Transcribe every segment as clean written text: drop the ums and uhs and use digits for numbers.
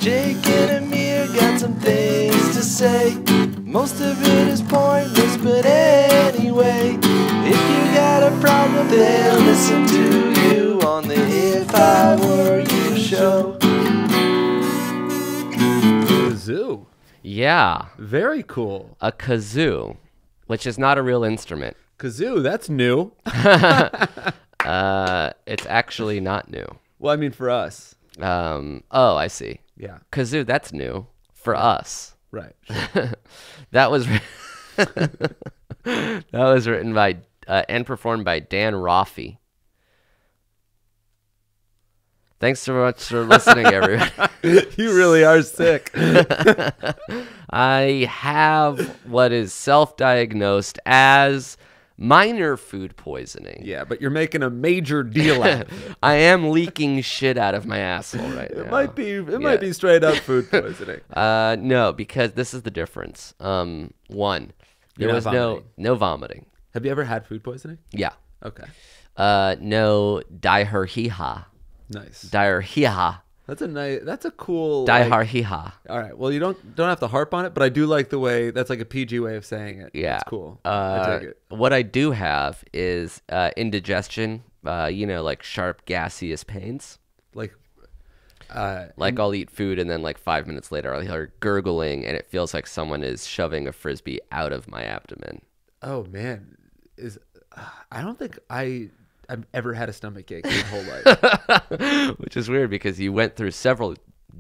Jake and Amir got some things to say. Most of it is pointless, but anyway, if you got a problem, they'll listen to you on the If I Were You show. Kazoo. Yeah, Very cool. a kazoo, which is not a real instrument. Kazoo, that's new. It's actually not new. Well, I mean, for us. Oh, I see. Yeah. Kazoo, that's new for us. Right. That was that was written by and performed by Dan Roffey. Thanks so much for listening, everyone. You really are sick. I have what is self-diagnosed as minor food poisoning. Yeah, but you're making a major deal out of it. I am leaking shit out of my asshole right now. It might be straight up food poisoning. No, because this is the difference. One, there You're was not vomiting. no vomiting. Have you ever had food poisoning? Yeah. Okay. No diarrhea. Nice. Diarrhea. That's a cool Diarrhea. All right. Well, you don't have to harp on it, but I do like the way that's like a PG way of saying it. Yeah. It's cool. I take it. What I do have is indigestion, like sharp gaseous pains. Like I'll eat food and then like 5 minutes later I'll hear gurgling and it feels like someone is shoving a Frisbee out of my abdomen. oh man, I don't think I've ever had a stomach ache my whole life. Which is weird because you went through several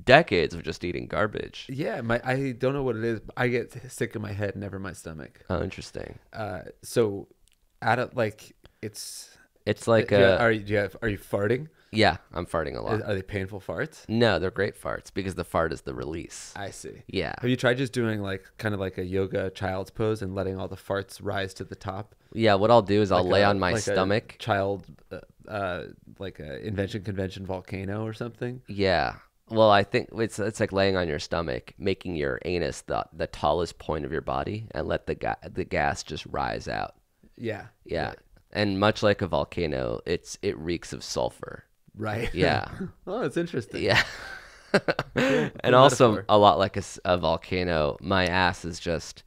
decades of just eating garbage. Yeah, I don't know what it is. But I get sick in my head, never my stomach. Oh, interesting. So, it's like are you farting? Yeah, I'm farting a lot. Are they painful farts? No, they're great farts because the fart is the release. I see. Yeah. Have you tried just doing kind of like a yoga child's pose and letting all the farts rise to the top? Yeah, what I'll do is I'll lay on my stomach. Child, like a invention convention volcano or something. Yeah. Well, I think it's like laying on your stomach, making your anus the tallest point of your body, and let the gas just rise out. Yeah. Yeah. And much like a volcano, it reeks of sulfur. Right. Yeah. Oh, it's interesting. Yeah. Cool And also metaphor. a lot like a volcano, my ass is just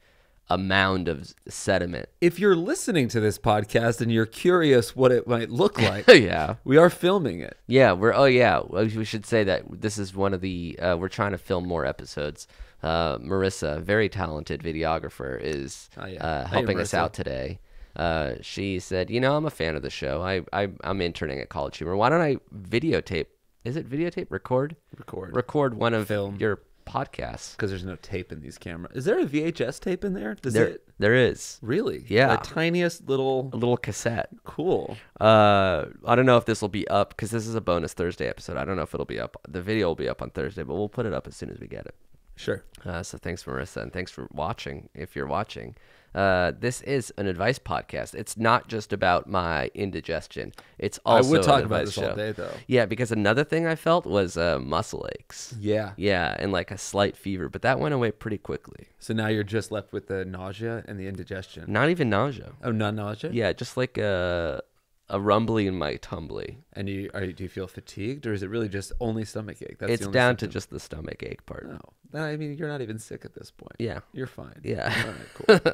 a mound of sediment. If you're listening to this podcast and you're curious what it might look like, Yeah. we are filming it. Yeah, we should say that this is one of the we're trying to film more episodes. Marissa, very talented videographer, is helping us Marissa. out today. She said, I'm a fan of the show. I'm interning at College Humor. Why don't I videotape? Is it videotape? Record one of your podcasts. Because there's no tape in these cameras. Is there a VHS tape in there? There is. Really? Yeah. The tiniest little... A little cassette. Cool. I don't know if this will be up because this is a bonus Thursday episode. I don't know if it'll be up. The video will be up on Thursday, but we'll put it up as soon as we get it. Sure. So thanks, Marissa, and thanks for watching. If you're watching, this is an advice podcast. It's not just about my indigestion. It's also I would talk an about advice this all show. day, though. Yeah, because another thing I felt was muscle aches. Yeah. Yeah, and like a slight fever, but that went away pretty quickly. So now you're just left with the nausea and the indigestion. Not even nausea. Oh, not nausea? Yeah, just like a rumbly in my tumbly. And do you feel fatigued, or is it really just only stomach ache? That's It's the only down symptom? to just the stomach ache part. No. I mean, you're not even sick at this point. Yeah. You're fine. Yeah. All right,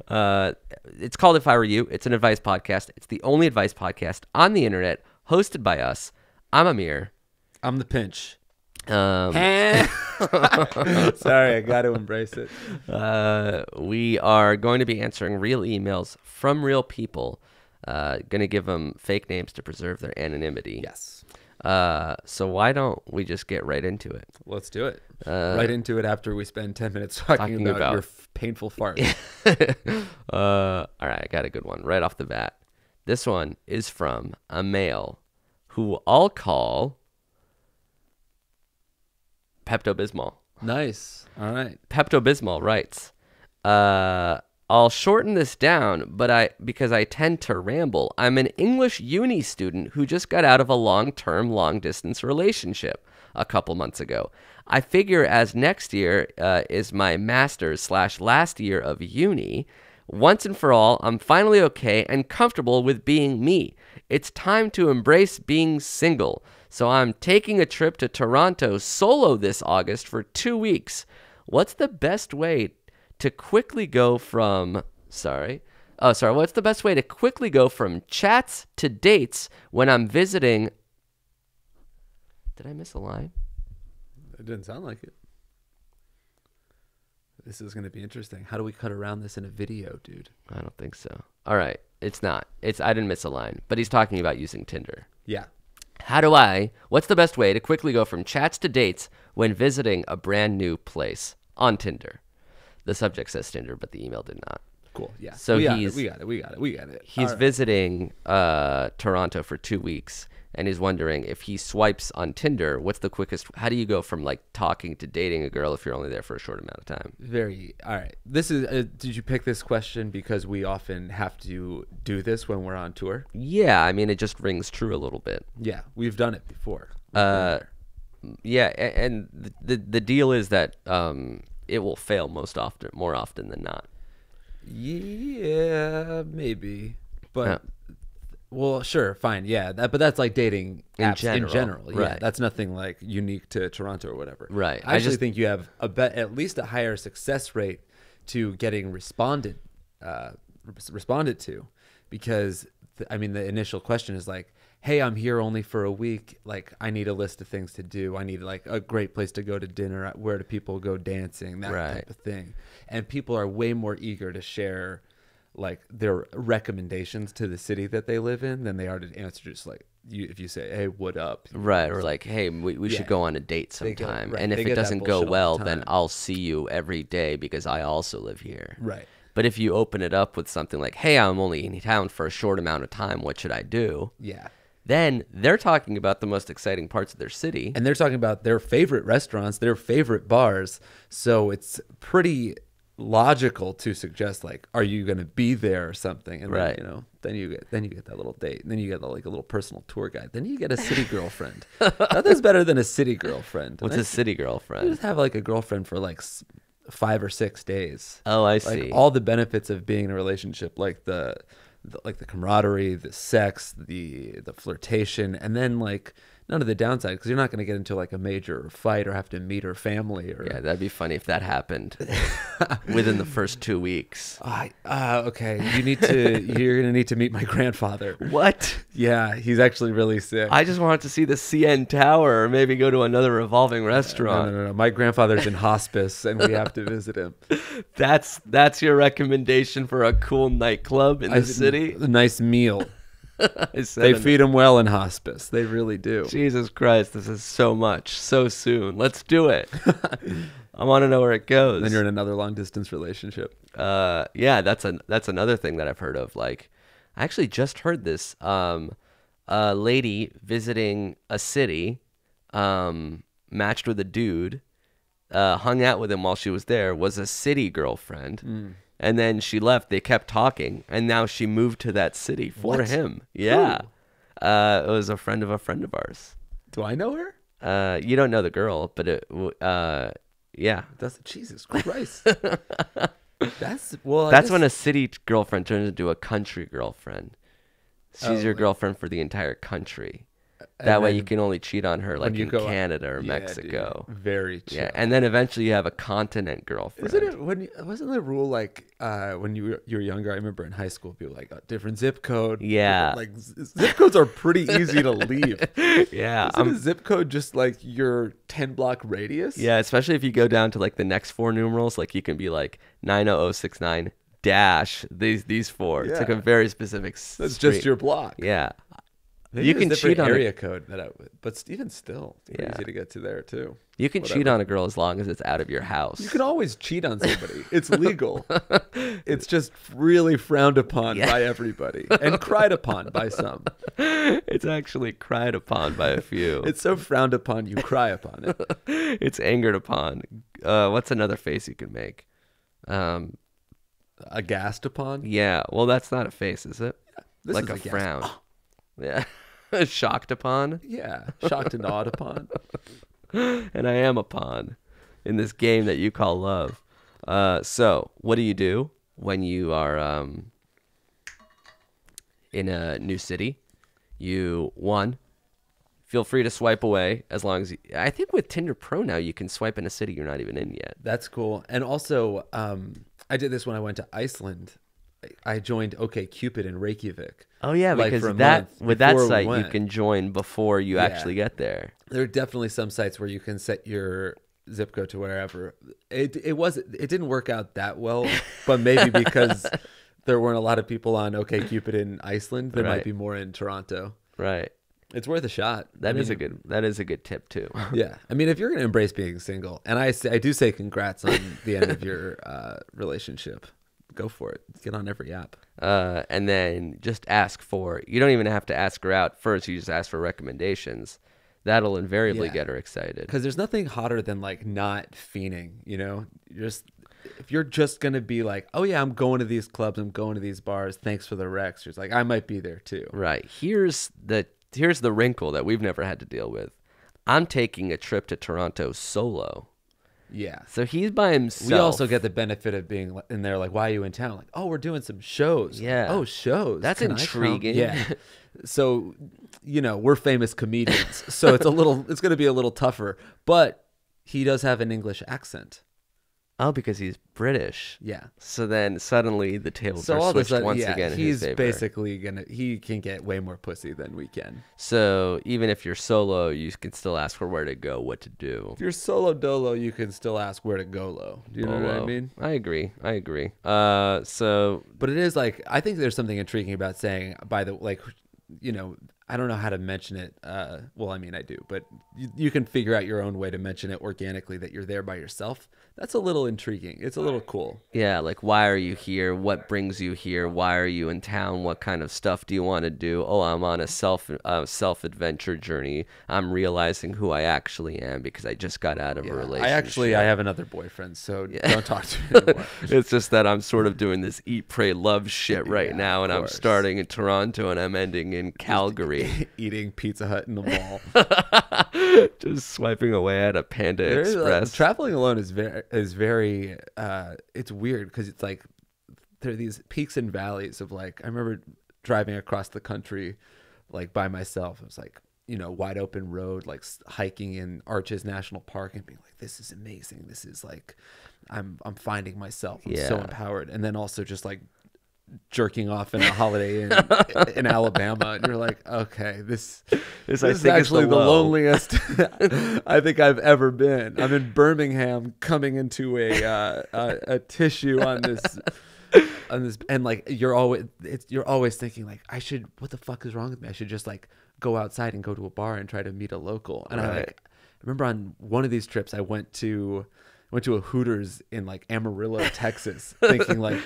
cool. It's called If I Were You. It's an advice podcast. It's the only advice podcast on the internet hosted by us. I'm Amir. I'm the pinch. Um, Sorry, I got to embrace it. we are going to be answering real emails from real people. Going to give them fake names to preserve their anonymity. Yes. So why don't we just get right into it? Let's do it. Right into it after we spend 10 minutes talking about your painful fart. All right, I got a good one right off the bat. This one is from a male who I'll call Pepto-Bismol. Nice. All right. Pepto-Bismol writes, I'll shorten this down, because I tend to ramble. I'm an English uni student who just got out of a long-term, long-distance relationship a couple months ago. I figure as next year is my master's / last year of uni, once and for all, I'm finally okay and comfortable with being me. It's time to embrace being single. So I'm taking a trip to Toronto solo this August for 2 weeks. What's the best way to quickly go from what's the best way to quickly go from chats to dates when I'm visiting? Did I miss a line? It didn't sound like it. This is going to be interesting. How do we cut around this in a video, dude? I don't think so. All right. It's not. I didn't miss a line, but he's talking about using Tinder. Yeah. What's the best way to quickly go from chats to dates when visiting a brand new place on Tinder? The subject says Tinder, but the email did not. Cool. Yeah. So we got it. He's All right. visiting Toronto for 2 weeks, and he's wondering if he swipes on Tinder, what's the quickest? How do you go from like talking to dating a girl if you're only there for a short amount of time? All right. This is. Did you pick this question because we often have to do this when we're on tour? Yeah, I mean, it just rings true a little bit. Yeah, we've done it before. Yeah, and the deal is that it will fail more often than not. Yeah, maybe, but well, sure, fine, yeah. But that's like dating apps in general. Yeah, right. That's nothing like unique to Toronto or whatever. Right. I actually think you have at least a higher success rate to getting responded to, because I mean the initial question is like, hey, I'm here only for a week. Like, I need a list of things to do. I need like a great place to go to dinner. Where do people go dancing? That type of thing. And people are way more eager to share like their recommendations to the city that they live in than they are to answer just like if you say, hey, what up? Right. Or like, hey, we should go on a date sometime. And if They it get that doesn't go bullshit all well, the then time. I'll see you every day because I also live here. Right. But if you open it up with something like, hey, I'm only in town for a short amount of time, what should I do? Yeah. Then they're talking about the most exciting parts of their city. And they're talking about their favorite restaurants, their favorite bars. So it's pretty logical to suggest like, are you going to be there or something? And right. then you get that little date. And then you get like a little personal tour guide. Then you get a city girlfriend. Nothing's better than a city girlfriend. What's a city girlfriend? You just have like a girlfriend for like 5 or 6 days. Oh, I like see. All the benefits of being in a relationship, like the camaraderie, the sex, the flirtation, and then like none of the downside, because you're not going to get into like a major fight or have to meet her family. Or Yeah, that'd be funny if that happened within the first 2 weeks. Okay, you're going to need to meet my grandfather. What? Yeah, he's actually really sick. I just wanted to see the CN Tower or maybe go to another revolving restaurant. No. My grandfather's in hospice, and we have to visit him. That's your recommendation for a cool nightclub in the city? A nice meal. They feed him well in hospice. They really do. Jesus Christ, this is so much, so soon. Let's do it. I want to know where it goes. Then you're in another long distance relationship. Yeah, that's another thing that I've heard of. Like, I actually just heard this. A lady visiting a city, matched with a dude, hung out with him while she was there, was a city girlfriend. And then she left. They kept talking, and now she moved to that city for him. Yeah, it was a friend of ours. Do I know her? You don't know the girl, but yeah. That's Jesus Christ. That's when a city girlfriend turns into a country girlfriend. She's your girlfriend for the entire country. That way you can only cheat on her like in Canada or Mexico. Dude, very chill. Yeah, and then eventually you have a continent girlfriend. Wasn't the rule like when you were younger? I remember in high school people like a different zip code. Yeah, like zip codes are pretty easy to leave. Yeah, isn't a zip code just like your 10-block radius? Yeah, especially if you go down to like the next 4 numerals, like you can be like 90069 dash these 4. It's like a very specific. That's just your block. Yeah. Maybe you can cheat on area code but even still, it's easy to get to there too. You can cheat on a girl as long as it's out of your house. You can always cheat on somebody. It's legal. It's just really frowned upon by everybody and cried upon by some. It's actually cried upon by a few. It's so frowned upon you cry upon it. It's angered upon. What's another face you can make? Aghast upon? Yeah. Well, that's not a face, is it? This like is a frown. Yeah. Shocked upon? Yeah. Shocked and awed upon. And I am a pawn in this game that you call love. So, what do you do when you are in a new city? You, 1, feel free to swipe away as long as I think with Tinder Pro now you can swipe in a city you're not even in yet. That's cool. And also, I did this when I went to Iceland. I joined OkCupid in Reykjavik. Oh yeah, like, because for a that month with that before we site you went. can join before you actually get there. There are definitely some sites where you can set your zip code to wherever. It didn't work out that well, but maybe because there weren't a lot of people on OkCupid in Iceland, there might be more in Toronto. Right. It's worth a shot. That is a good tip too. Yeah. I mean, if you're going to embrace being single, and I do say congrats on the end of your relationship. Go for it. Get on every app. And then just ask for, you don't even have to ask her out first. You just ask for recommendations. That'll invariably get her excited. Because there's nothing hotter than like not fiending, you know? If you're just going to be like, oh yeah, I'm going to these clubs, I'm going to these bars, thanks for the recs. You're like, I might be there too. Right. Here's the wrinkle that we've never had to deal with. I'm taking a trip to Toronto solo. Yeah. So he's by himself. We also get the benefit of being in there like, why are you in town? Like, oh, we're doing some shows. Yeah. Oh, shows. That's Can I come? intriguing. Yeah. So, you know, we're famous comedians. So it's going to be a little tougher. But he does have an English accent. Oh, because he's British. Yeah. So then suddenly the tables So are all of a switched sudden, once again in his he's favor. basically he can get way more pussy than we can. So even if you're solo, you can still ask for where to go, what to do. If you're solo dolo, you can still ask where to go low. Do you know what I mean? I agree. So But it is like, I think there's something intriguing about saying, you know, I don't know how to mention it. Well, I mean, I do, but you can figure out your own way to mention it organically that you're there by yourself. That's a little intriguing. It's a little cool. yeah, like why are you here? What brings you here? Why are you in town? What kind of stuff do you want to do? Oh, I'm on a self adventure journey. I'm realizing who I actually am because I just got out of a relationship. I have another boyfriend, so don't talk to me anymore. It's just that I'm sort of doing this eat, pray, love shit right now, and I'm starting in Toronto and I'm ending in Calgary. Eating Pizza Hut in the mall. Just swiping away at a Panda Express. Traveling alone is very it's weird because it's like there are these peaks and valleys of like, I remember driving across the country like by myself. It was like, you know, wide open road, like hiking in Arches National Park and being like, this is amazing. This is like, I'm finding myself. I'm so empowered. And then also just like jerking off in a Holiday Inn in Alabama, and you're like, okay, this is actually the loneliest I think I've ever been. I'm in Birmingham, coming into a tissue on this, and like you're always thinking like, what the fuck is wrong with me? I should just like go outside and go to a bar and try to meet a local. And I remember on one of these trips I went to a Hooters in like Amarillo, Texas, thinking like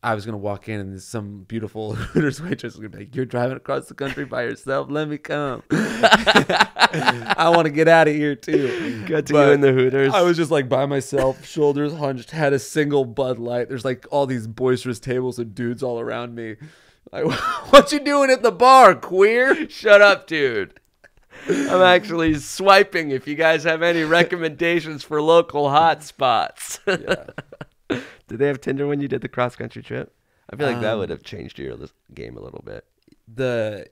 I was gonna walk in and some beautiful Hooters waitress was gonna be like, "You're driving across the country by yourself? Let me come. I want to get out of here too." Got you in the Hooters. I was just like by myself, shoulders hunched, had a single Bud Light. There's like all these boisterous tables of dudes all around me. Like, what you doing at the bar, queer? Shut up, dude. I'm actually swiping if you guys have any recommendations for local hotspots. Yeah. Did they have Tinder when you did the cross-country trip? I feel like that would have changed your game a little bit. They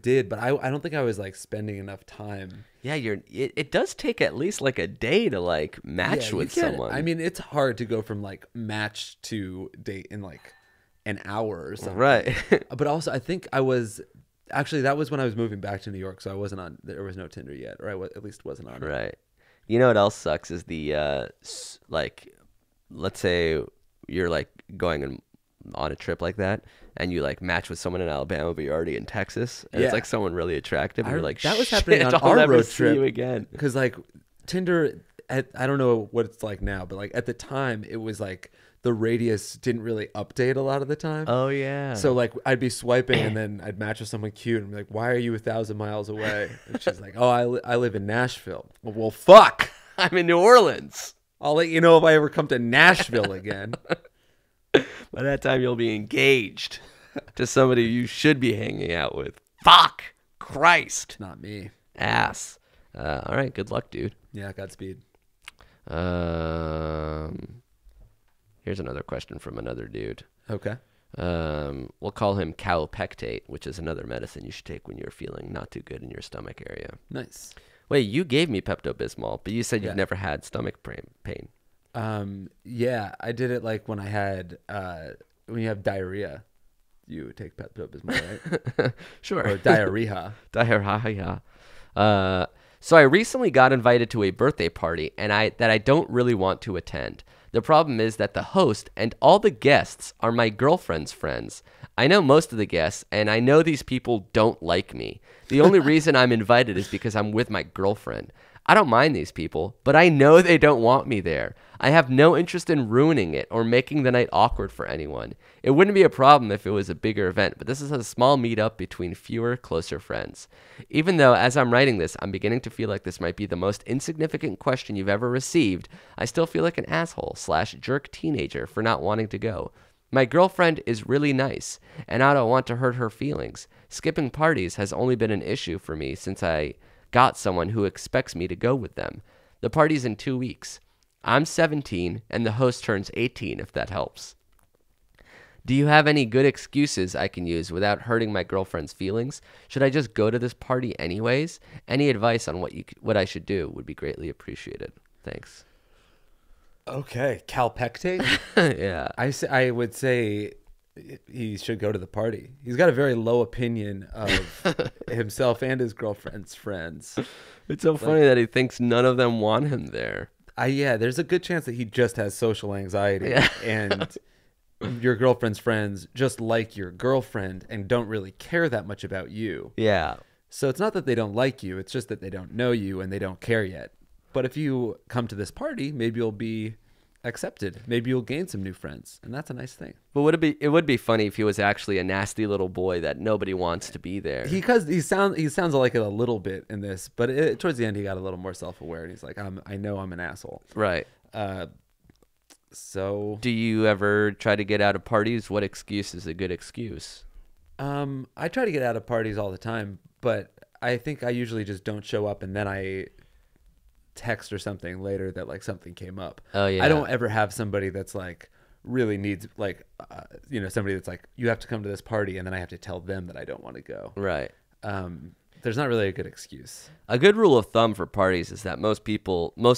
did, but I don't think I was like spending enough time. Yeah, it does take at least like a day to like match with someone. I mean, it's hard to go from like match to date in like an hour or something. Right. But also I think that was when I was moving back to New York, so there was no Tinder yet, or at least wasn't on it. Right. You know what else sucks is the like, let's say you're like going on a trip like that and you like match with someone in Alabama but you're already in Texas and it's like someone really attractive and you're like, that was shit, happening on I'll our never road see trip you again. because like Tinder, I don't know what it's like now, but like at the time it was like the radius didn't really update a lot of the time. Oh yeah. So like I'd be swiping and then I'd match with someone cute and be like, "Why are you 1,000 miles away?" And she's like, "Oh, I live in Nashville." Well, fuck. I'm in New Orleans. I'll let you know if I ever come to Nashville again. By that time you'll be engaged to somebody you should be hanging out with. Fuck. Christ. Not me. Ass. All right. Good luck, dude. Yeah, Godspeed. Here's another question from another dude. Okay. We'll call him cowpectate, which is another medicine you should take when you're feeling not too good in your stomach area. Nice. Wait, you gave me Pepto-Bismol, but you said you've never had stomach pain. Yeah, I did it like when I had when you have diarrhea, you take Pepto-Bismol, right? Sure. Or diarrhea. Diarrhea. So I recently got invited to a birthday party and I don't really want to attend. The problem is that the host and all the guests are my girlfriend's friends. I know most of the guests, and I know these people don't like me. The only reason I'm invited is because I'm with my girlfriend. I don't mind these people, but I know they don't want me there. I have no interest in ruining it or making the night awkward for anyone. It wouldn't be a problem if it was a bigger event, but this is a small meetup between fewer, closer friends. Even though, as I'm writing this, I'm beginning to feel like this might be the most insignificant question you've ever received, I still feel like an asshole/jerk teenager for not wanting to go. My girlfriend is really nice, and I don't want to hurt her feelings. Skipping parties has only been an issue for me since I got someone who expects me to go with them. The party's in 2 weeks. I'm 17, and the host turns 18, if that helps. Do you have any good excuses I can use without hurting my girlfriend's feelings? Should I just go to this party anyways? Any advice on what I should do would be greatly appreciated. Thanks. Okay, calpectate? Yeah. I would say he should go to the party. He's got a very low opinion of himself and his girlfriend's friends. It's so funny that he thinks none of them want him there. Yeah, there's a good chance that he just has social anxiety, and your girlfriend's friends just like your girlfriend and don't really care that much about you. Yeah. So it's not that they don't like you, it's just that they don't know you and they don't care yet. But if you come to this party, maybe you'll be accepted. Maybe you'll gain some new friends, and that's a nice thing. But it would be funny if he was actually a nasty little boy that nobody wants to be there. He sounds like it a little bit in this, but towards the end he got a little more self-aware, and he's like, I know I'm an asshole. Right. So do you ever try to get out of parties? What excuse is a good excuse? I try to get out of parties all the time, but I think I usually just don't show up, and then I text or something later that like something came up. Oh yeah. I don't ever have somebody that's like really needs like somebody that's like, you have to come to this party, and then I have to tell them that I don't want to go. Right. There's not really a good excuse. A good rule of thumb for parties is that most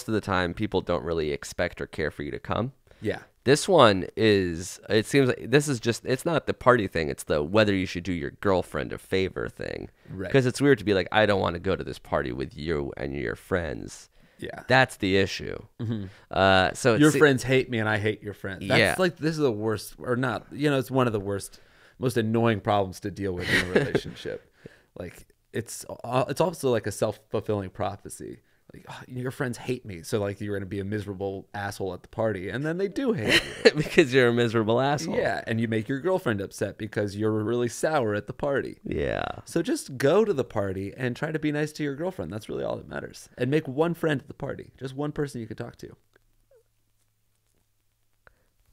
of the time people don't really expect or care for you to come. Yeah. This one is, it seems like this is just, it's not the party thing. It's the whether you should do your girlfriend a favor thing. Right. Because it's weird to be like, I don't want to go to this party with you and your friends. Yeah. That's the issue. Mm-hmm. So your friends hate me and I hate your friends. That's yeah. like, this is the worst, or not, it's one of the worst, most annoying problems to deal with in a relationship. Like it's also like a self-fulfilling prophecy. Like, oh, your friends hate me, so like you're gonna be a miserable asshole at the party, and then they do hate you because you're a miserable asshole. Yeah, and you make your girlfriend upset because you're really sour at the party. Yeah. So just go to the party and try to be nice to your girlfriend. That's really all that matters. And make one friend at the party, just one person you can talk to.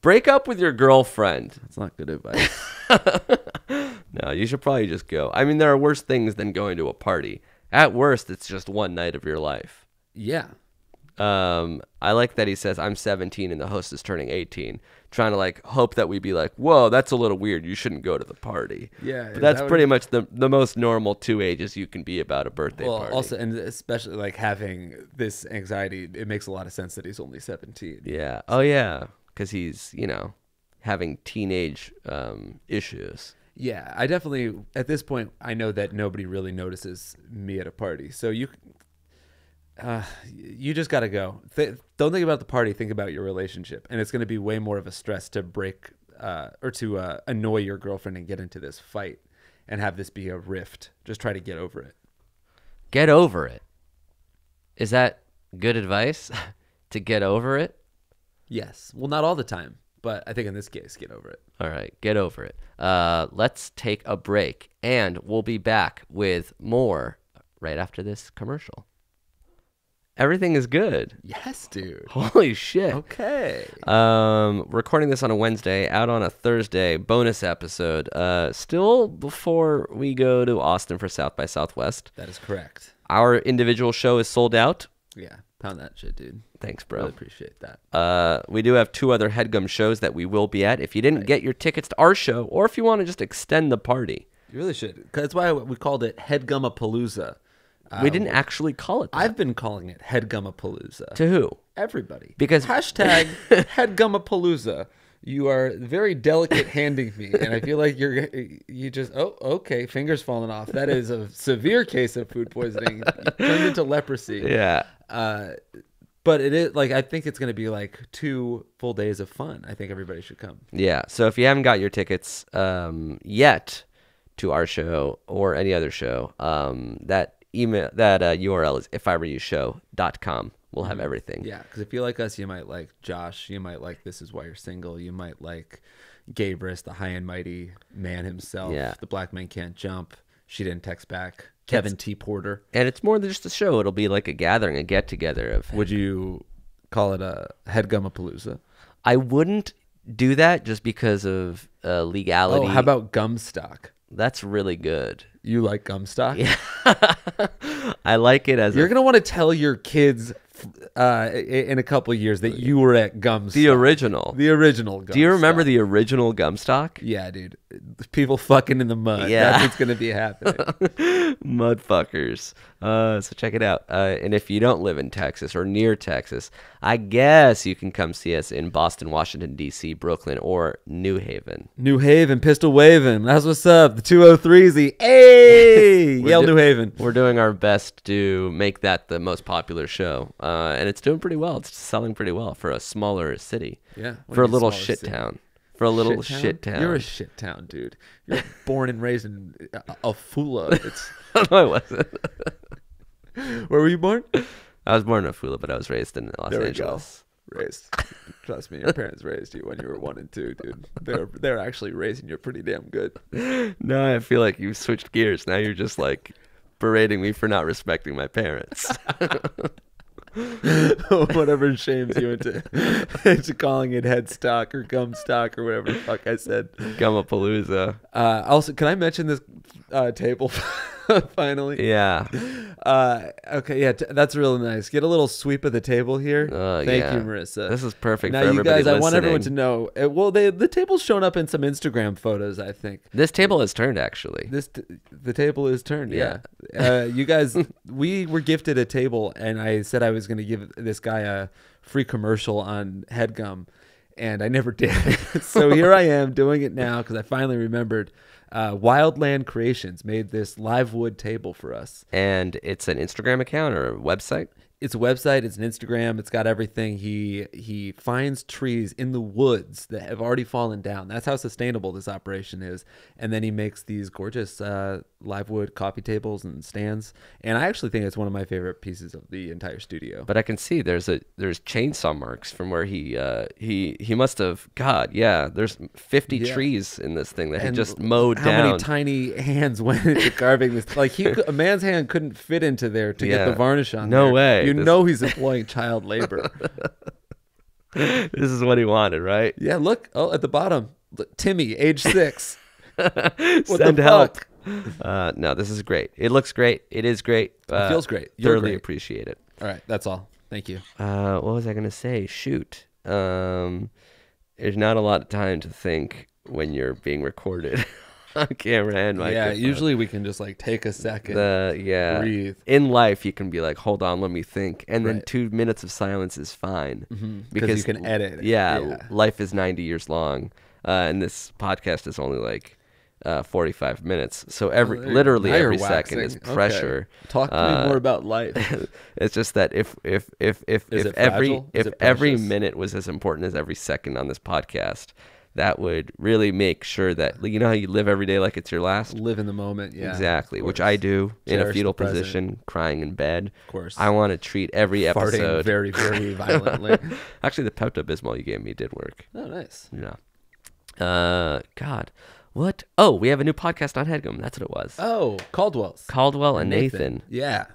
Break up with your girlfriend. That's not good advice. No, you should probably just go. I mean, there are worse things than going to a party. At worst, it's just one night of your life. Yeah. I like that he says, I'm 17 and the host is turning 18. Trying to like hope that we be like, whoa, that's a little weird. You shouldn't go to the party. Yeah. But that's pretty much the most normal 2 ages you can be about a birthday party. Also, and especially like having this anxiety, it makes a lot of sense that he's only 17. Yeah. Oh, yeah. Because he's, having teenage issues. Yeah, I definitely, at this point, I know that nobody really notices me at a party. So you just got to go. Don't think about the party. Think about your relationship. And it's going to be way more of a stress to break or to annoy your girlfriend and get into this fight and have this be a rift. Just try to get over it. Get over it. Is that good advice? To get over it? Yes. Well, not all the time. But I think in this case, get over it. All right, get over it. Let's take a break, and we'll be back with more right after this commercial. Everything is good. Yes, dude. Holy shit. Okay. Recording this on a Wednesday, out on a Thursday, bonus episode. Still before we go to Austin for South by Southwest. That is correct. Our individual show is sold out. Yeah. Pound that shit, dude. Thanks, bro. Really appreciate that. We do have 2 other Headgum shows that we will be at. If you didn't get your tickets to our show, or if you want to just extend the party. You really should. 'Cause that's why we called it Headgumapalooza. We didn't actually call it that. I've been calling it Headgumapalooza. To who? Everybody. Because hashtag Headgumapalooza. You are very delicate handing me, and I feel like you just okay, fingers falling off. That is a severe case of food poisoning. You turned into leprosy. Yeah. But it is like I think it's going to be like 2 full days of fun. I think everybody should come. Yeah. So if you haven't got your tickets yet to our show or any other show, that URL is ifiwereyoushow.com. We'll have everything. Yeah, because if you like us, you might like Josh. You might like This Is Why You're Single. You might like Gabrus, the high and mighty man himself. Yeah. The Black Man Can't Jump. She Didn't Text Back. Kevin T. Porter. And it's more than just a show. It'll be like a gathering, a get-together of... Would you call it a Headgumapalooza? I wouldn't do that just because of legality. Oh, how about Gumstock? That's really good. You like Gumstock? Yeah. I like it as You're going to want to tell your kids in a couple of years that you were at Gumstock. the original. The original Gumstock. Do you remember the original Gumstock? Yeah, dude. People fucking in the mud. Yeah. That's what's going to be happening. Mudfuckers. So check it out. And if you don't live in Texas or near Texas, I guess you can come see us in Boston, Washington, D.C., Brooklyn, or New Haven. New Haven, pistol waving. That's what's up. The 203Z. Hey! Yale, New Haven. We're doing our best to make that the most popular show. And it's doing pretty well. It's selling pretty well for a smaller city. Yeah. For a little shit town. For a little shit town. You're a shit town, dude. You're born and raised in Afula. It's No, I wasn't. Where were you born? I was born in Afula, but I was raised in Los Angeles. Raised. Trust me, your parents raised you when you were 1 and 2, dude. They're actually raising you pretty damn good. No, I feel like you've switched gears. Now you're just like berating me for not respecting my parents. Whatever shames you into calling it Headstock or Gumstock or whatever the fuck I said. Gumapalooza. Also, can I mention this table finally? Yeah. Okay, yeah, that's really nice. Get a little sweep of the table here. Thank yeah. you, Marissa. This is perfect now, for you everybody guys, I want listening. everyone to know. Well, the table's shown up in some Instagram photos, I think. This table has turned, actually. The table is turned. Yeah. You guys, we were gifted a table, and I said I was going to give this guy a free commercial on Headgum, and I never did. So here I am doing it now because I finally remembered. Wildland Creations made this live wood table for us. And it's an Instagram account or a website? It's a website. It's an Instagram. It's got everything. He finds trees in the woods that have already fallen down. That's how sustainable this operation is. And then he makes these gorgeous live wood coffee tables and stands. And I actually think it's one of my favorite pieces of the entire studio. But I can see there's chainsaw marks from where he must have, God, yeah, there's 50 trees in this thing that he just mowed down. How many tiny hands went into carving this? Like a man's hand couldn't fit into there to get the varnish on. No there. way. You know he's employing child labor. This is what he wanted, right? Yeah, look. Oh, at the bottom. Timmy, age 6. Send help. No, this is great. It looks great. It is great. It feels great. You're Thoroughly great. appreciate it. All right, that's all. Thank you. What was I going to say? Shoot. There's not a lot of time to think when you're being recorded on camera and microphone. Yeah, usually we can just like take a second, breathe. In life, you can be like, hold on, let me think. And then 2 minutes of silence is fine. Because you can edit it. Yeah, life is 90 years long. And this podcast is only like 45 minutes. So literally every second is pressure. Okay. Talk to me more about life. It's just that if every minute was as important as every second on this podcast, that would really make sure that, you know how you live every day like it's your last? Live in the moment, yeah. Exactly, which I do in a fetal position, crying in bed. Of course. I want to treat every episode. Farting very, very violently. Actually, the Pepto-Bismol you gave me did work. Oh, nice. Yeah. God. What? Oh, we have a new podcast on Headgum. That's what it was. Oh, Caldwell and Nathan. Yeah.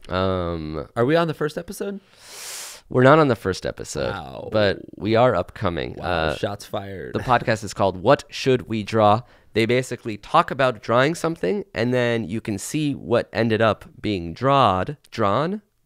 Are we on the first episode? We're not on the first episode, Wow. but we are upcoming. Wow, shots fired. The podcast is called What Should We Draw? They basically talk about drawing something, and then you can see what ended up being drawn.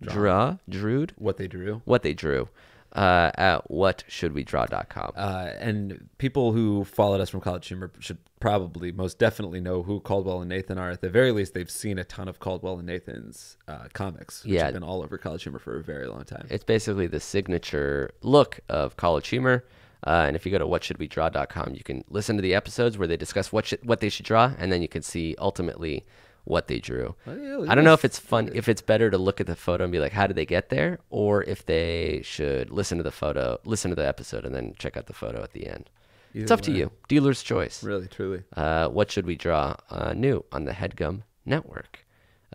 Drewed? What they drew. What they drew. At whatshouldwedraw.com. And people who followed us from College Humor should probably most definitely know who Caldwell and Nathan are. At the very least, they've seen a ton of Caldwell and Nathan's comics, which have been all over College Humor for a very long time. It's basically the signature look of College Humor. And if you go to whatshouldwedraw.com, you can listen to the episodes where they discuss what they should draw, and then you can see ultimately what they drew. I don't know if it's fun, if it's better to look at the photo and be like, how did they get there? Or if they should listen to the episode and then check out the photo at the end. It's up to you. Dealer's choice. Really, truly. What should we draw? New on the HeadGum Network.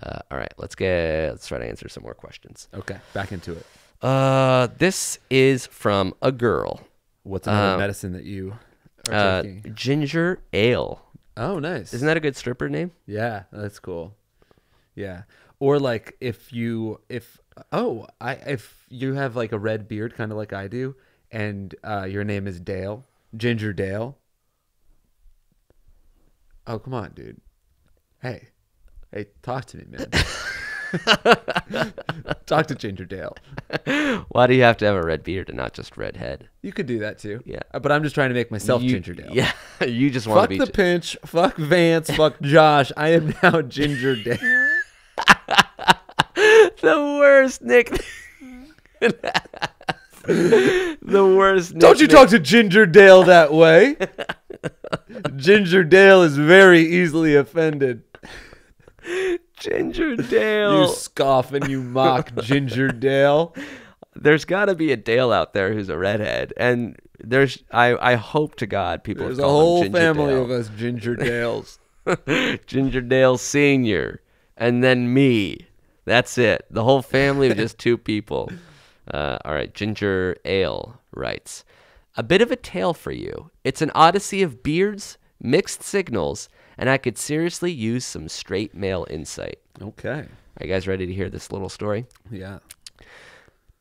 All right, let's try to answer some more questions. Okay, back into it. This is from a girl. What's another medicine that you are taking? Ginger Ale. Oh, nice. Isn't that a good stripper name? Yeah, that's cool. Yeah. Or like if you have like a red beard, kind of like I do, and your name is Dale, Ginger Dale. Oh, come on, dude. Hey, talk to me, man. Talk to Ginger Dale. Why do you have to have a red beard and not just red head? You could do that too. Yeah. But I'm just trying to make myself Ginger Dale. Yeah. You just want to be. Fuck the pinch. Fuck Vance. Fuck Josh. I am now Ginger Dale. The worst nickname. The worst nickname. Don't you talk to Ginger Dale that way. Ginger Dale is very easily offended. Ginger Dale. You scoff and you mock Ginger Dale. There's got to be a Dale out there who's a redhead, and I hope to God people. There's a whole family of us Ginger Dales. Ginger Dale Senior, and then me. That's it. The whole family of just two people. All right. Ginger Ale writes, a bit of a tale for you. It's an odyssey of beards, mixed signals, and I could seriously use some straight male insight. Okay. Are you guys ready to hear this little story? Yeah.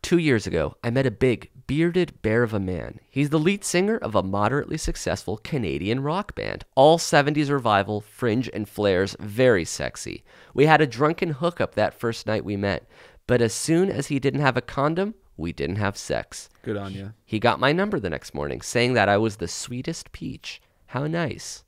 2 years ago, I met a big, bearded bear of a man. He's the lead singer of a moderately successful Canadian rock band. All 70s revival, fringe and flares, very sexy. We had a drunken hookup that first night we met, but as soon as he didn't have a condom, we didn't have sex. Good on you. He got my number the next morning, saying that I was the sweetest peach. How nice.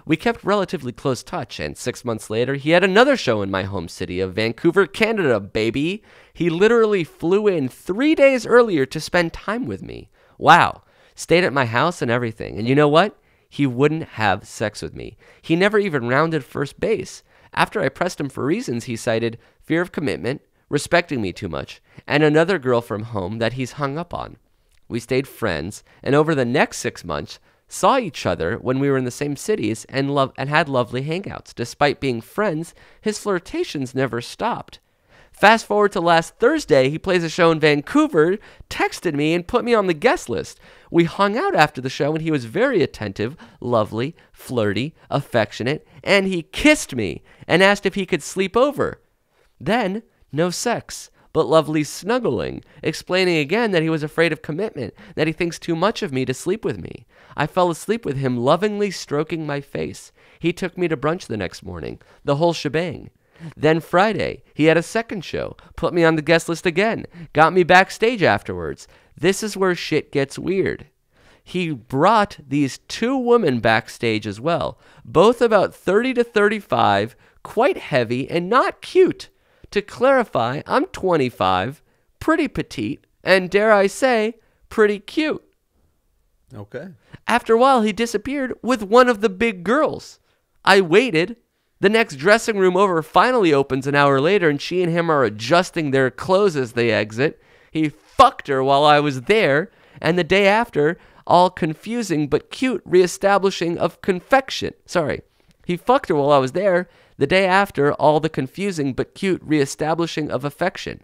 We kept relatively close touch, and 6 months later, he had another show in my home city of Vancouver, Canada, baby. He literally flew in 3 days earlier to spend time with me. Wow. Stayed at my house and everything. And you know what? He wouldn't have sex with me. He never even rounded first base. After I pressed him for reasons, he cited fear of commitment, respecting me too much, and another girl from home that he's hung up on. We stayed friends, and over the next 6 months, saw each other when we were in the same cities and had lovely hangouts. Despite being friends, his flirtations never stopped. Fast forward to last Thursday, he plays a show in Vancouver, texted me, and put me on the guest list. We hung out after the show, and he was very attentive, lovely, flirty, affectionate, and he kissed me and asked if he could sleep over. Then, no sex, but lovely snuggling, explaining again that he was afraid of commitment, that he thinks too much of me to sleep with me. I fell asleep with him lovingly stroking my face. He took me to brunch the next morning, the whole shebang. Then Friday, he had a second show, put me on the guest list again, got me backstage afterwards. This is where shit gets weird. He brought these 2 women backstage as well, both about 30 to 35, quite heavy and not cute. To clarify, I'm 25, pretty petite, and dare I say, pretty cute. Okay. After a while, he disappeared with one of the big girls. I waited. The next dressing room over finally opens an hour later, and she and him are adjusting their clothes as they exit. He fucked her while I was there, and the day after, all confusing but cute reestablishing of confection. Sorry. He fucked her while I was there. The day after, all the confusing but cute reestablishing of affection.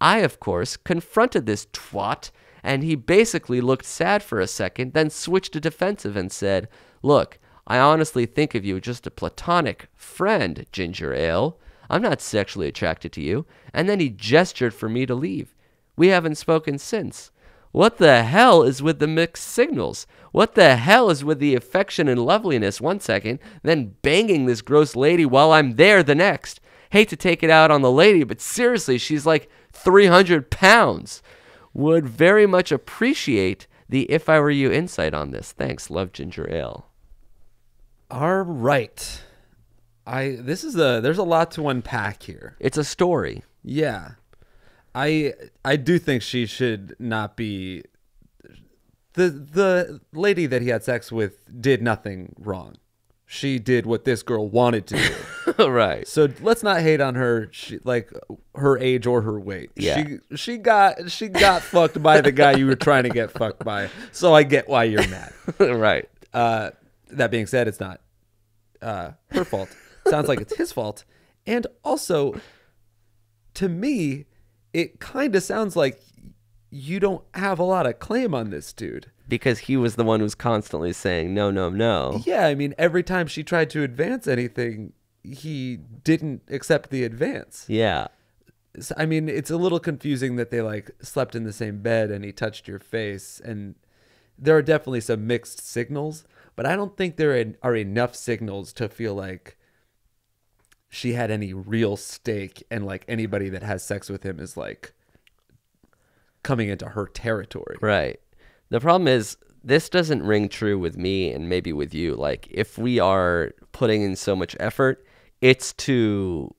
I, of course, confronted this twat, and he basically looked sad for a second, then switched to defensive and said, "Look, I honestly think of you just a platonic friend, Ginger Ale. I'm not sexually attracted to you." And then he gestured for me to leave. We haven't spoken since. What the hell is with the mixed signals? What the hell is with the affection and loveliness one second, then banging this gross lady while I'm there the next? hate to take it out on the lady, but seriously, she's like 300 pounds. Would very much appreciate the if I were you insight on this. Thanks. Love ginger ale. All right. There's a lot to unpack here. It's a story. Yeah. I do think she should not be the lady that he had sex with did nothing wrong. She did what this girl wanted to do. Right. So let's not hate on her, like her age or her weight. Yeah. She got fucked by the guy you were trying to get fucked by. So I get why you're mad. Right. That being said, it's not her fault. Sounds like it's his fault. And also, to me, it kind of sounds like you don't have a lot of claim on this dude. Because he was the one who's constantly saying, no, no, no. Yeah, I mean, every time she tried to advance anything, he didn't accept the advance. Yeah. So, I mean, it's a little confusing that they like slept in the same bed and he touched your face. And there are definitely some mixed signals, but I don't think there are enough signals to feel like she had any real stake, and like anybody that has sex with him is like coming into her territory. Right. The problem is this doesn't ring true with me and maybe with you. Like if we are putting in so much effort, it's to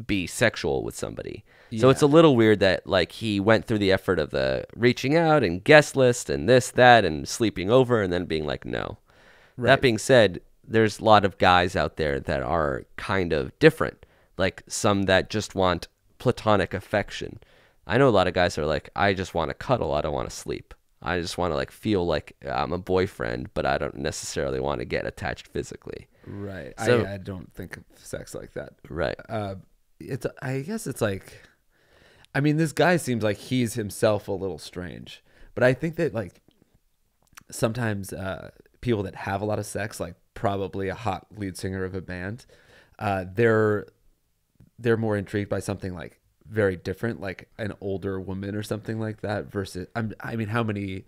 be sexual with somebody. So it's a little weird that like he went through the effort of the reaching out and guest list and this, that, and sleeping over and then being like, no. Right. That being said, there's a lot of guys out there that are kind of different. Like some that just want platonic affection. I know a lot of guys are like, I just want to cuddle. I don't want to sleep. I just want to like feel like I'm a boyfriend, but I don't necessarily want to get attached physically. Right. So, I don't think of sex like that. Right. I guess it's like, I mean, this guy seems like he's himself a little strange, but I think that like sometimes people that have a lot of sex, like probably a hot lead singer of a band, they're more intrigued by something like very different, like an older woman or something like that versus I mean, how many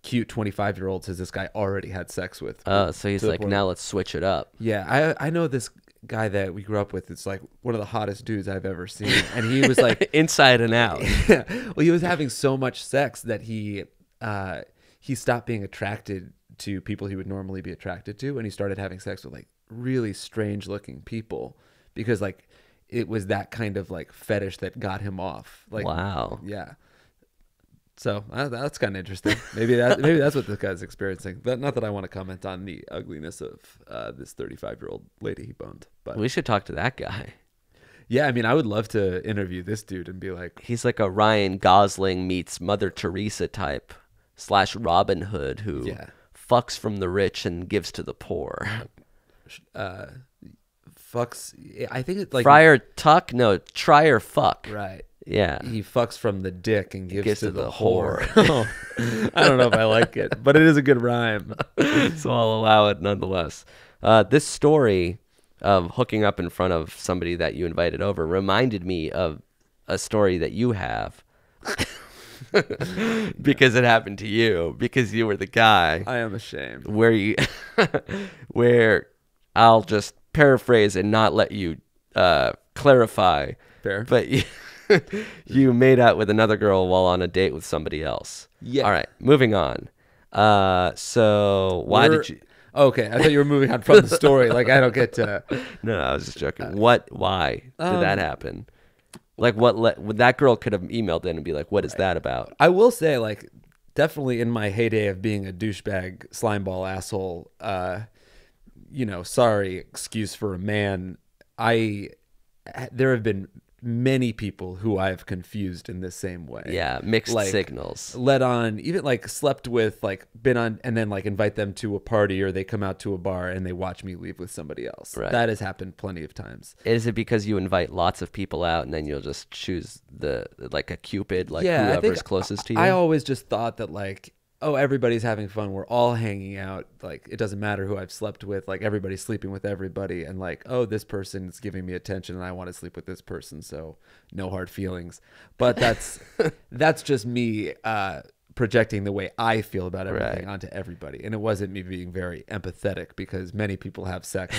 cute 25-year-olds has this guy already had sex with? So he's like, now let's switch it up. Yeah, I know this guy that we grew up with. It's like one of the hottest dudes I've ever seen, and he was like inside and out. Yeah. Well, he was having so much sex that he stopped being attracted to people he would normally be attracted to, and he started having sex with like really strange looking people because like it was that kind of like fetish that got him off. Like, wow. Yeah. So that's kind of interesting. Maybe that's what this guy's experiencing. Not that I want to comment on the ugliness of this 35-year-old lady he boned, but we should talk to that guy. Yeah, I mean, I would love to interview this dude and be like, he's like a Ryan Gosling meets Mother Teresa type / Robin Hood who fucks from the rich and gives to the poor. Fucks. I think it's like Friar Tuck. No, try or fuck. Right. Yeah. He fucks from the dick and gives to the whore. I don't know if I like it, but it is a good rhyme. So I'll allow it nonetheless. This story of hooking up in front of somebody that you invited over reminded me of a story that you have. Because it happened to you, because you were the guy. I am ashamed. Where I'll just paraphrase and not let you clarify. Fair. But you made out with another girl while on a date with somebody else. Yeah. All right, moving on. So why did you... Okay, I thought you were moving on from the story. Like, I don't get to... No, I was just joking. Why did that happen? Like, that girl could have emailed in and be like, what is that about? I will say, like, definitely in my heyday of being a douchebag, slimeball asshole, sorry, excuse for a man, there have been many people who I've confused in the same way. Yeah, mixed like, signals. Let on, even like slept with, like been on, and then like invite them to a party or they come out to a bar and they watch me leave with somebody else. Right. That has happened plenty of times. Is it because you invite lots of people out and then you'll just choose like a Cupid, like yeah, whoever's closest to you? I always just thought that like, oh, everybody's having fun. We're all hanging out. Like, it doesn't matter who I've slept with. Like, everybody's sleeping with everybody. And like, oh, this person is giving me attention and I want to sleep with this person. So no hard feelings. But that's just me projecting the way I feel about everything onto everybody. And it wasn't me being very empathetic because many people have sex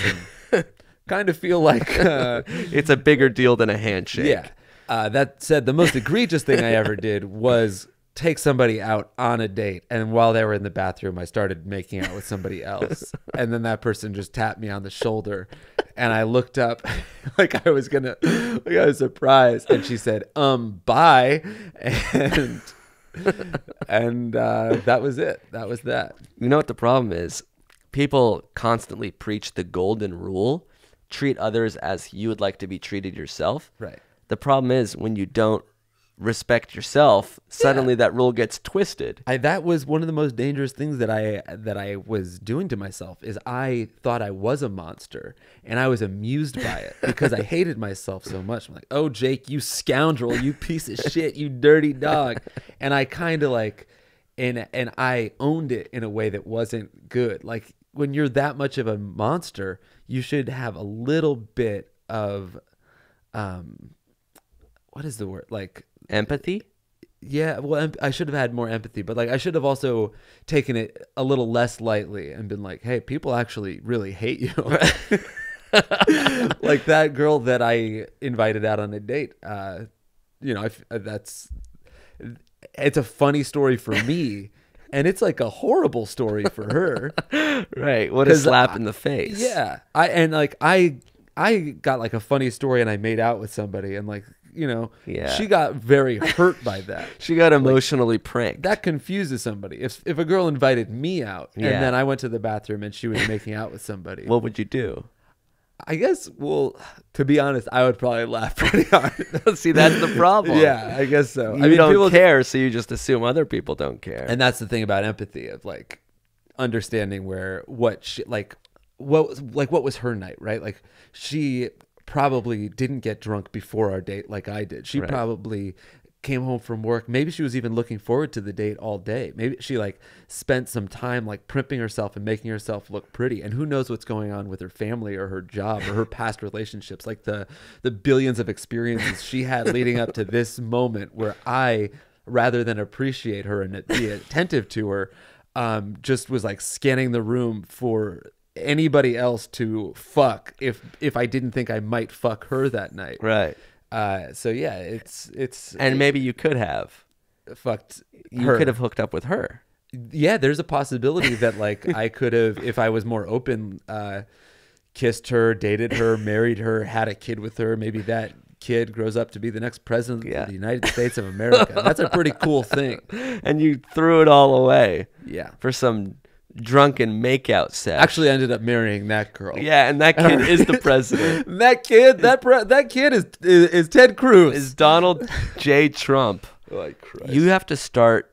and kind of feel like it's a bigger deal than a handshake. Yeah. That said, the most egregious thing I ever did was take somebody out on a date, and while they were in the bathroom, I started making out with somebody else, and then that person just tapped me on the shoulder, and I looked up like I was surprised, and she said, bye, and that was it. That was that. You know what the problem is? People constantly preach the golden rule: treat others as you would like to be treated yourself. Right. The problem is when you don't respect yourself, suddenly that rule gets twisted. That was one of the most dangerous things that I was doing to myself, is I thought I was a monster, and I was amused by it because I hated myself so much. I'm like, oh, Jake, you scoundrel, you piece of shit, you dirty dog. And I kind of like, and I owned it in a way that wasn't good. Like, when you're that much of a monster, you should have a little bit of, what is the word? Like, empathy? Yeah, well, I should have had more empathy, but like I should have also taken it a little less lightly and been like, hey, people actually really hate you. Like that girl that I invited out on a date. You know, it's a funny story for me, and it's like a horrible story for her. Right. What a slap in the face. Yeah. I got like a funny story, and I made out with somebody, and like, you know, she got very hurt by that. She got emotionally pranked. That confuses somebody. If a girl invited me out and then I went to the bathroom and she was making out with somebody, what would you do? I guess, well, to be honest, I would probably laugh pretty hard. See, that's the problem. Yeah, I guess so. You don't care, so you just assume other people don't care. And that's the thing about empathy, of like understanding what was her night, right? Like, she probably didn't get drunk before our date like I did. She probably came home from work. Maybe she was even looking forward to the date all day. Maybe she like spent some time like primping herself and making herself look pretty. And who knows what's going on with her family or her job or her past relationships, like the billions of experiences she had leading up to this moment, where I, rather than appreciate her and be attentive to her, just was like scanning the room for anybody else to fuck if I didn't think I might fuck her that night. Right. So yeah, it's and maybe you could have fucked you her. could have hooked up with her. Yeah, there's a possibility that like I could have, if I was more open, kissed her, dated her, married her, had a kid with her. Maybe that kid grows up to be the next president of the United States of America. That's a pretty cool thing. And you threw it all away. Yeah. For some drunken makeout sex. Actually ended up marrying that girl. Yeah, and that kid is the president. That kid is Ted Cruz. Is Donald J. Trump. Like Christ. You have to start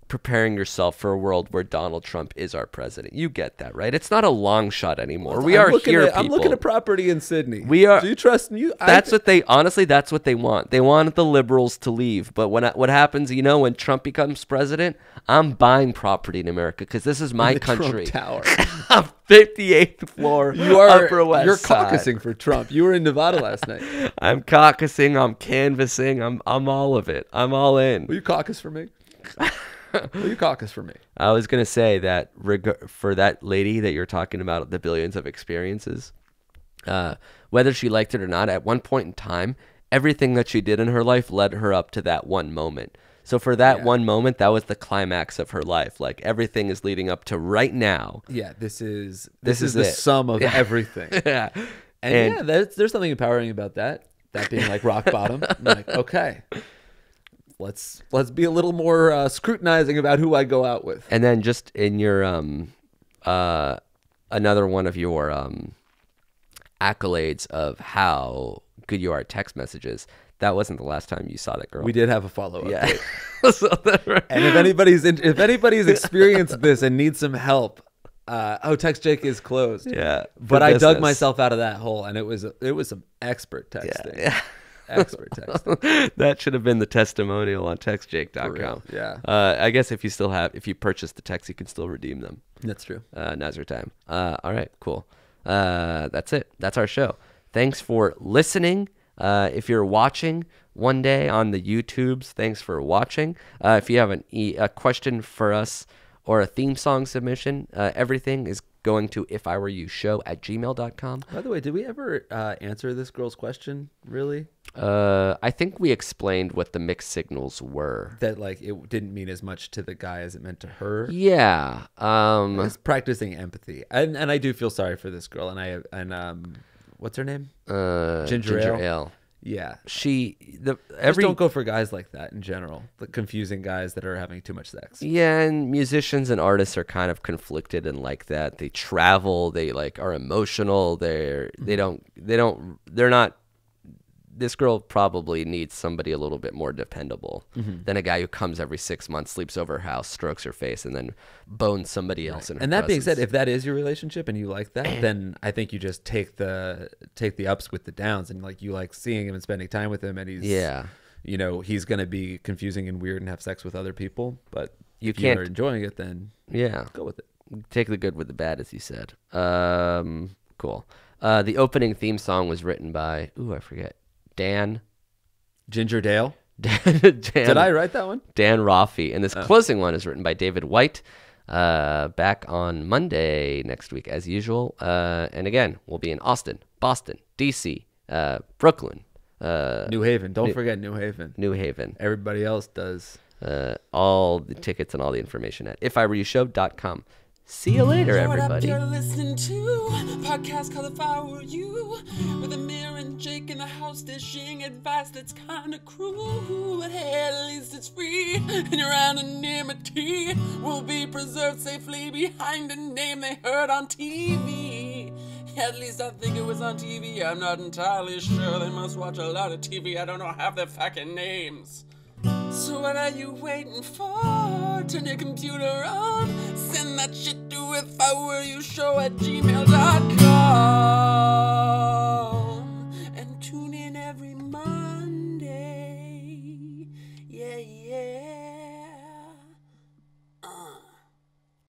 preparing yourself for a world where Donald Trump is our president. You get that, right? It's not a long shot anymore. I'm looking at property in Sydney. We are. Do you trust me? That's what they want. They want the liberals to leave. But what happens, you know, when Trump becomes president, I'm buying property in America because this is my country. Trump Tower. 58th floor. Upper West You're Side. caucusing for Trump. You were in Nevada last night. I'm caucusing. I'm canvassing. I'm all of it. I'm all in. Will you caucus for me? Will you caucus for me? I was going to say that for that lady that you're talking about, the billions of experiences, whether she liked it or not, at one point in time, everything that she did in her life led her up to that one moment. So for that one moment, that was the climax of her life. Like, everything is leading up to right now. Yeah, this is the it. sum of everything. Yeah. And there's something empowering about that being like rock bottom. I'm like, okay. Let's be a little more scrutinizing about who I go out with. And then just in your another one of your accolades of how good you are at text messages. That wasn't the last time you saw that girl. We did have a follow-up. Yeah. And if anybody's experienced this and needs some help, Text Jake is closed. Yeah. But I dug myself out of that hole, and it was some expert texting. Yeah. Expert texting. That should have been the testimonial on textjake.com. Yeah. I guess if you purchase the text, you can still redeem them. That's true. Now's your time. All right, cool. That's it. That's our show. Thanks for listening. If you're watching one day on the YouTubes, thanks for watching. If you have a question for us or a theme song submission, everything is going to ifiwereyoushow@gmail.com. By the way, did we ever answer this girl's question, really? I think we explained what the mixed signals were. That, like, it didn't mean as much to the guy as it meant to her? Yeah. It's practicing empathy. And I do feel sorry for this girl. And what's her name? Ginger Ale. Yeah. Just don't go for guys like that in general. The confusing guys that are having too much sex. Yeah, and musicians and artists are kind of conflicted and like that. They travel, they like are emotional, they're not. This girl probably needs somebody a little bit more dependable than a guy who comes every 6 months, sleeps over her house, strokes her face, and then bones somebody else in her And that being presence. said, if that is your relationship and you like that, then I think you just take the ups with the downs, and like you like seeing him and spending time with him, and he's he's gonna be confusing and weird and have sex with other people, but if you're enjoying it, then go with it. Take the good with the bad, as you said. Cool. The opening theme song was written by I forget. Ginger Dale. Did I write that one? Dan Rafi. And this closing one is written by David White. Back on Monday next week, as usual. And again, we'll be in Austin, Boston, DC, Brooklyn. New Haven. Don't forget New Haven. New Haven. Everybody else does. All the tickets and all the information at ifiwereyoushow.com. See you later, everybody. You're listening to a podcast called If I Were You, with Amir and Jake in the house dishing advice that's kind of cruel, but hey, at least it's free, and your anonymity will be preserved safely behind a name they heard on TV. At least I think it was on TV. I'm not entirely sure. They must watch a lot of TV. I don't know half their fucking names. So what are you waiting for? Turn your computer on. Send that shit to ifiwereyoushow@gmail.com.